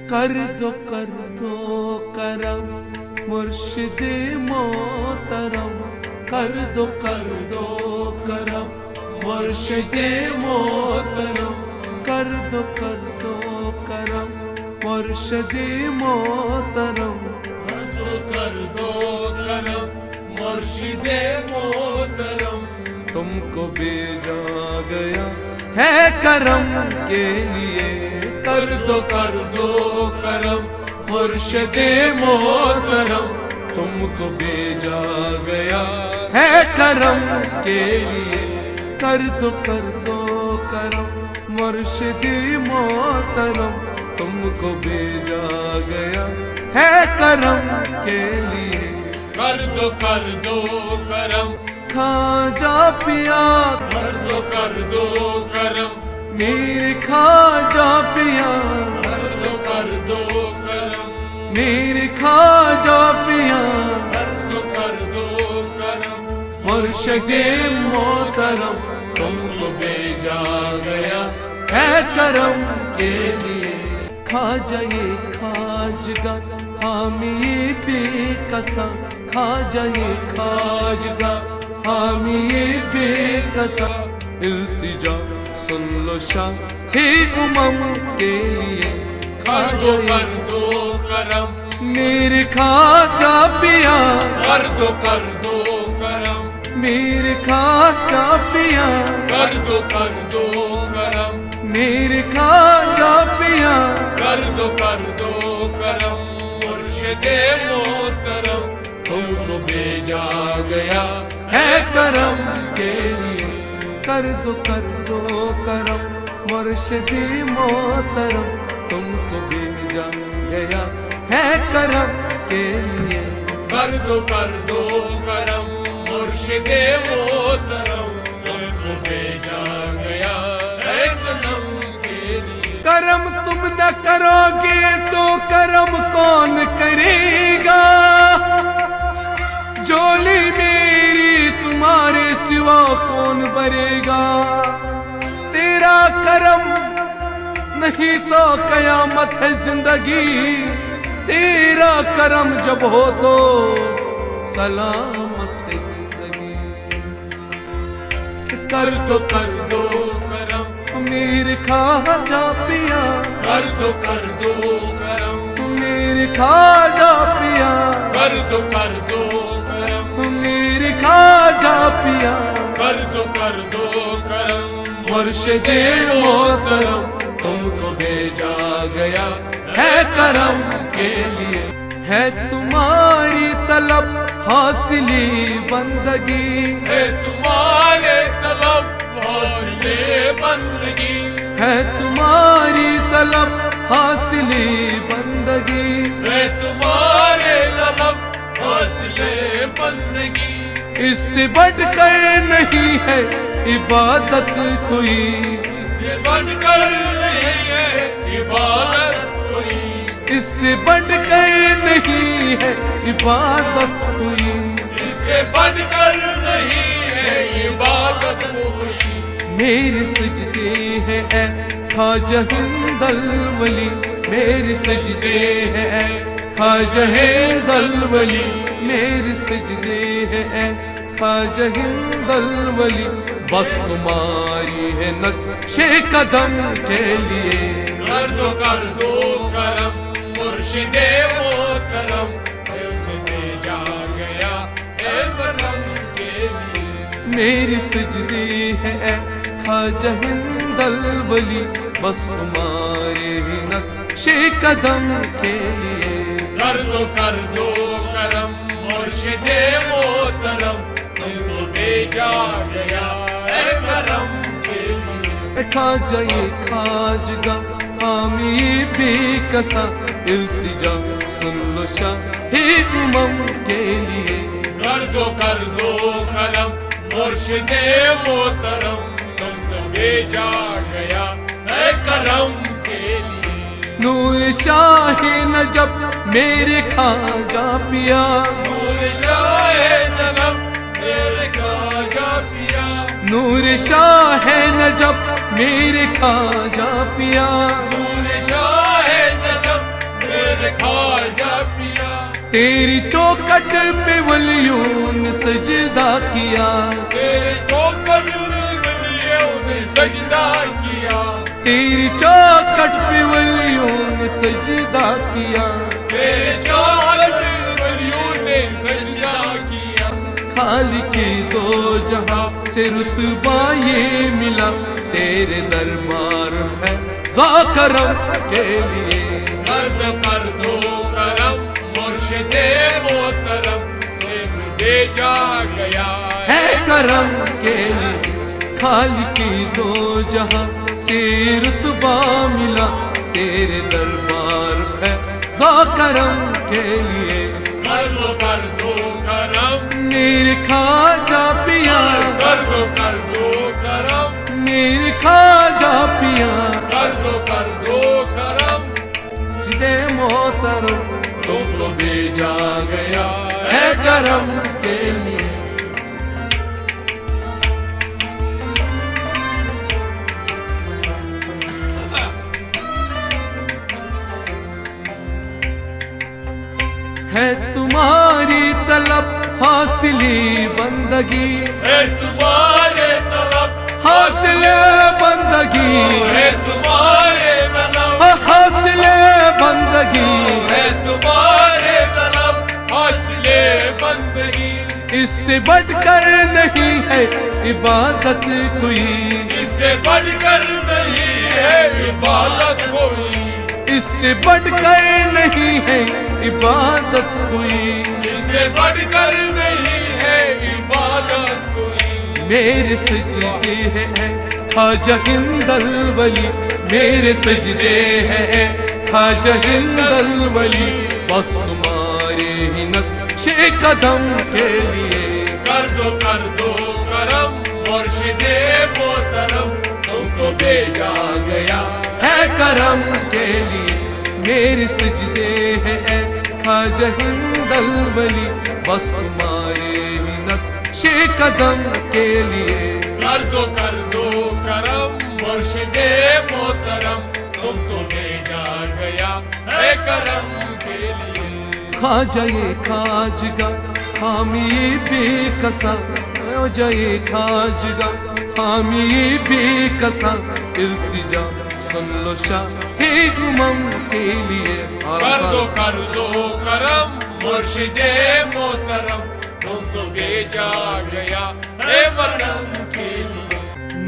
کر دو کرم مرشد محترم، کر دو کرم مرشد محترم، کر دو کرم مرشد محترم، کر دو کرم مرشد محترم، تم کو بھیجا گیا ہے کرم کے لیے، کر دو کرم مرشد محترم، تم کو بھیجا گیا ہے کرم کے لیے، کر دو کرم مرشد محترم، تم کو بھیجا گیا ہے کرم کے لیے، کر دو کرم خواجہ پیا کر دو کرم میرے خواجہ پیا، کر دو کرم میرے خواجہ پیا، کر دو کرم مرشد محترم، تم کو بھیجا گیا ہے کرم کے لیے، خواجہ یہ خواجگاہ حامی بے کسا، خواجہ یہ خواجگاہ حامی بے کسا، التجا سن لو شاہ کے لیے، کر دو کرم میرے خواجہ پیا، کر دو کرم میرے خواجہ پیا، کر دو کرم میرے خواجہ پیا، کر دو کرم مرشد محترم، تم کو بھیجا گیا ہے کرم کے لیے، کر دو کرم مرشد محترم، تم کو بھیجا گیا ہے کرم کے لیے، کر دو کرم مرشد محترم، تم کو بھیجا گیا ہے کرم کے لیے، کرم تم نہ کرو گے تو کرم کون کرے گا، جولی میری تمہارے سوا کون بھرے گا، تیرا کرم نہیں تو قیامت ہے زندگی، تیرا کرم جب ہو تو سلامت ہے زندگی، کر دو کرم میرے خواجہ پیا، کر دو کرم میرے خواجہ پیا، کر دو کرم میرے خواجہ پیا، کر دو کرم مرشد محترم، تم کو بھیجا گیا ہے کرم کے لیے، ہے تمہاری طلب حاصلی بندگی، ہے تمہارے طلب حوصلے بندگی، ہے تمہاری طلب حاصلی بندگی، ہے تمہارے طلب حوصلے بندگی، اس سے بڑھ کر نہیں ہے عبادت کوئی، اس سے بڑھ کر نہیں ہے عبادت کوئی، اس سے بڑھ کر نہیں ہے عبادت کوئی، اس سے بڑھ کر نہیں ہے عبادت کوئی، میرے سجدے ہیں اے خواجہ ہند الولی، میرے سجدے ہیں اے خواجہ ہند الولی، میرے سجدے ہیں اے خواجہ ہند الولی، بس تمہاری ہے نقش قدم کے لیے، کر دو کرم مرشد محترم، تم کو بھیجا گیا ہے کرم کے لیے، میری سجدے ہے اے خواجہ ہند الولی، بس تمہارے ہی نقش قدم کے لیے، کر دو کرم مرشد محترم، تم کو بھیجا گیا ہے کرم کے لیے، خواجہ یہ خواجگاہ حامی بے کسا، التجا سن لو شاہ کے لیے، کر دو کرم مرشد محترم، تم کو بھیجا گیا ہے کرم کے لیے، نور شاہ نجب میرے خواجہ پیا، نور شاہ نجب میرے خواجہ پیا، نور شاہ نجب میرے خواجہ پیا، نور شاہ نجب تیری چوکٹ پہ ولیوں نے سجدہ کیا، تیرے چوکٹ پہ ولیوں نے سجدہ کیا، تیری چوکٹ پہ ولیوں نے سجدہ کیا، تیرے چوکٹ پہ ولیوں نے سجدہ کیا۔ خالق دو جہاں سے رتبہ یہ ملا، تیرے دربار ہے ذا کرم کے لیے، کر دو کرم مرشد محترم، ایک بھیجا گیا ہے کرم کے لیے۔ خالق دو جہاں سے رتبہ ملا، تیرے دربار ہے ذا کرم کے لیے، کر دو کرم میرے خواجہ پیا، کر دو کرم میرے خواجہ پیا، کر دو کرم، جدے محترم تم کو بھیجا گیا ہے کرم کے لیے۔ ہے تمہاری طلب حاصلی بندگی، ہے تمہارے طلب حاصل بندگی، ہے تمہارے طلب حاصل بندگی، ہے تمہارے طلب حاصل بندگی، اس سے بڑھ کر نہیں ہے عبادت کوئی، اس سے بڑھ کر نہیں ہے عبادت کوئی، اس سے بڑھ کر نہیں ہے عبادت کوئی، اس سے بڑھ کر نہیں ہے عبادت کوئی۔ میرے سجدے ہیں خواجہ ہند الولی، میرے سجدے ہیں خواجہ ہند الولی، بس تمہارے ہی نقش قدم کے لیے، کر دو کرم مرشد محترم، تم کو بھیجا گیا ہے کرم کے لیے۔ میرے سجدے ہیں خواجہ ہند الولی، بس تمہارے ہی نقش قدم کے لیے، کر دو کرم مرشد محترم، تم کو بھیجا گیا ہے کرم کے لیے۔ خواجہ خواجگاہ حامی بے کسا، خواجہ خواجگاہ حامی بے کسا، التجا سن لو شاہ امم کے لیے، کر دو کرم مرشد محترم، تم کو بھیجا گیا ہے وطن کے لیے۔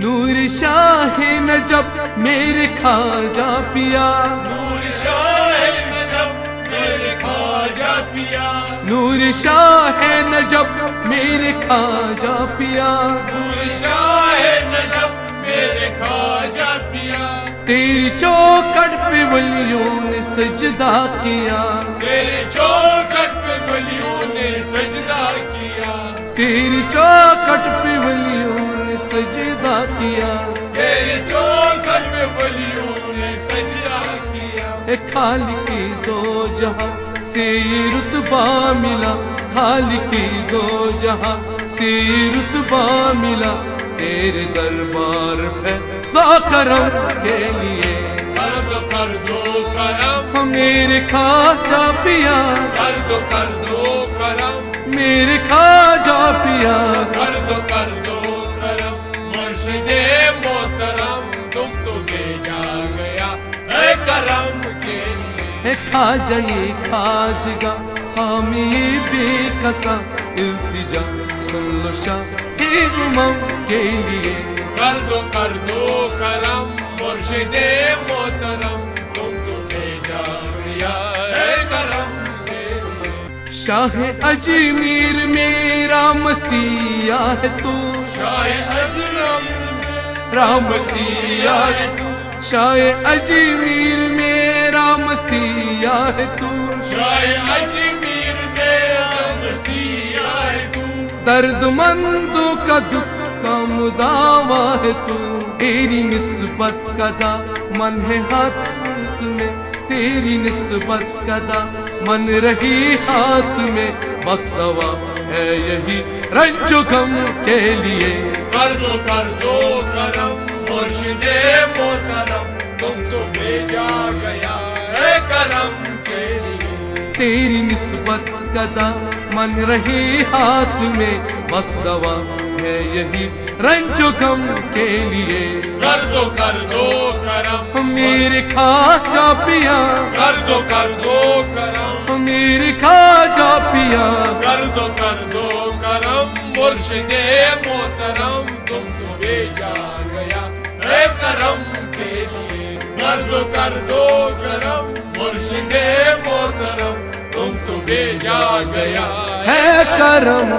نور شاہ نجب میرے خواجہ پیا، نور شاہ نجب میرے خواجہ پیا، نور شاہ نجب میرے خواجہ پیا، نور شاہ نجب میرے خواجہ پیا، تیری چوکٹ پہ ولیوں نے سجدہ کیا، تیرے چوکٹ پہ ولیوں نے سجدہ کیا، تیری چوکٹ پہ ولیوں نے سجدہ کیا، تیرے چوکٹ پہ ولیوں نے سجدہ کیا۔ اے خالق دو جہاں سے رتبہ ملا، خالق دو جہاں سے رتبہ ملا، تیرے دربار ہے ذا کرم کے لیے، کر دو کرم میرے خواجہ پیا، کر دو کرم میرے خواجہ پیا، کر دو کرم مرشد محترم، تم تو بھیجا گیا ہے کرم کے لیے۔ اے خواجہ خواجگاہ حامی بے کسا، التجا سن لو شاہ امم کے لیے، کر دو کرم مرشد محترم، تم تو بھیجا گیا ہے کرم کے لیے۔ شاہ اجمیر میرا مسیح ہے تو، شاہ اجرم رام مسیح ہے تو، شاہ اجمیر میرا مسیح ہے تو، شاہ اجمیر میرا مسیح ہے تو، درد مندوں کا دکھ کا مداوا ہے تو، تیری نسبت کا دامن ہے ہاتھ میں، تیری نسبت کا دامن رہی ہاتھ میں، بس دوا ہے یہی رنج و غم کے لیے، کر دو کرم مرشد محترم، تم تو بھیجا گیا ہے کرم کے لیے۔ تیری نسبت کا دامن رہے ہاتھ میں، بس روا ہے یہی رنج و غم کے لیے۔ کر دو کرم میرے خواجہ پیا، کر دو کرم میرے خواجہ پیا، کر دو کرم مرشد محترم تم تو بھیجا گیا اے کرم کے لیے۔ کر دو کرم مرشد محترم تم تو بھیجا گیا ہے کرم